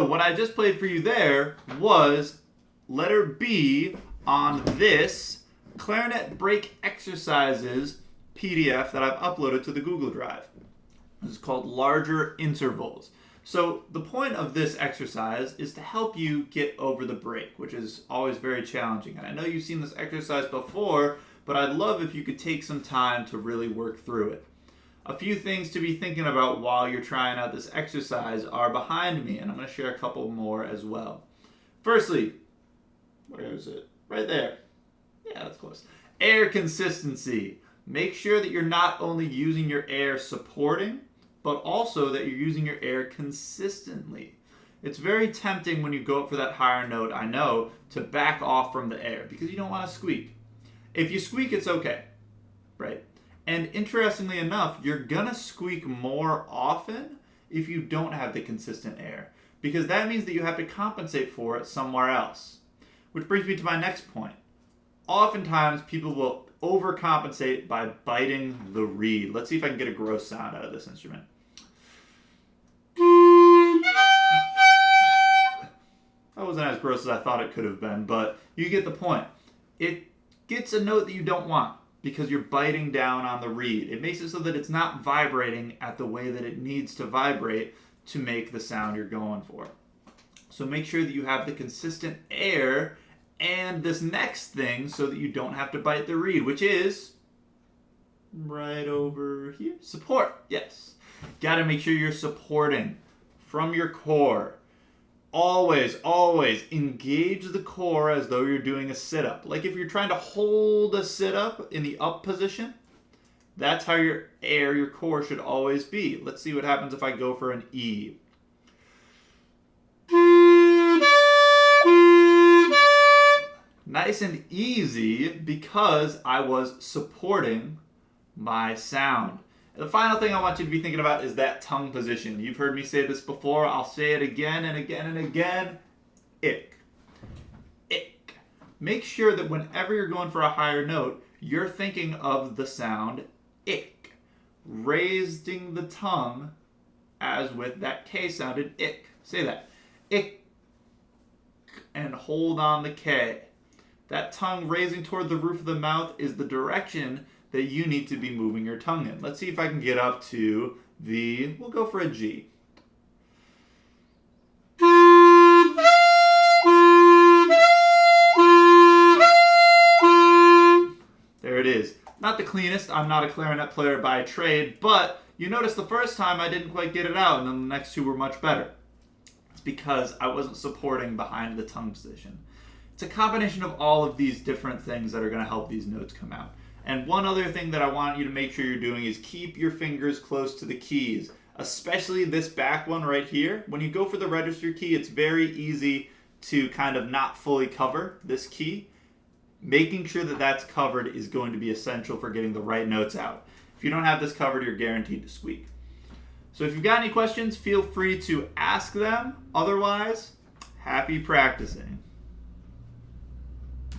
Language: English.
So what I just played for you there was letter B on this Clarinet break exercises PDF that I've uploaded to the Google Drive. This is called larger intervals. So the point of this exercise is to help you get over the break, which is always very challenging. And I know you've seen this exercise before, but I'd love if you could take some time to really work through it. A few things to be thinking about while you're trying out this exercise are behind me, and I'm going to share a couple more as well. Firstly, where is it? Right there. Yeah, that's close. Air consistency. Make sure that you're not only using your air supporting, but also that you're using your air consistently. It's very tempting when you go up for that higher note, I know, to back off from the air because you don't want to squeak. If you squeak, it's okay, right? And interestingly enough, you're gonna squeak more often if you don't have the consistent air, because that means that you have to compensate for it somewhere else. Which brings me to my next point. Oftentimes, people will overcompensate by biting the reed. Let's see if I can get a gross sound out of this instrument. That wasn't as gross as I thought it could have been, but you get the point. It gets a note that you don't want because you're biting down on the reed. It makes it so that it's not vibrating at the way that it needs to vibrate to make the sound you're going for. So make sure that you have the consistent air and this next thing so that you don't have to bite the reed, which is right over here. Support, yes. Got to make sure you're supporting from your core. Always, always engage the core as though you're doing a sit-up. Like if you're trying to hold a sit-up in the up position, that's how your air, your core should always be. Let's see what happens if I go for an E. Nice and easy because I was supporting my sound. The final thing I want you to be thinking about is that tongue position. You've heard me say this before. I'll say it again and again and again. Ick. Ick. Make sure that whenever you're going for a higher note, you're thinking of the sound ick. Raising the tongue as with that K sounded ick. Say that. Ick. And hold on the K. That tongue raising toward the roof of the mouth is the direction that you need to be moving your tongue in. Let's see if I can get up to the, we'll go for a G. There it is. Not the cleanest. I'm not a clarinet player by trade, but you notice the first time I didn't quite get it out, and then the next two were much better. It's because I wasn't supporting behind the tongue position. It's a combination of all of these different things that are going to help these notes come out. And one other thing that I want you to make sure you're doing is keep your fingers close to the keys, especially this back one right here. When you go for the register key, it's very easy to kind of not fully cover this key. Making sure that that's covered is going to be essential for getting the right notes out. If you don't have this covered, you're guaranteed to squeak. So if you've got any questions, feel free to ask them. Otherwise, happy practicing.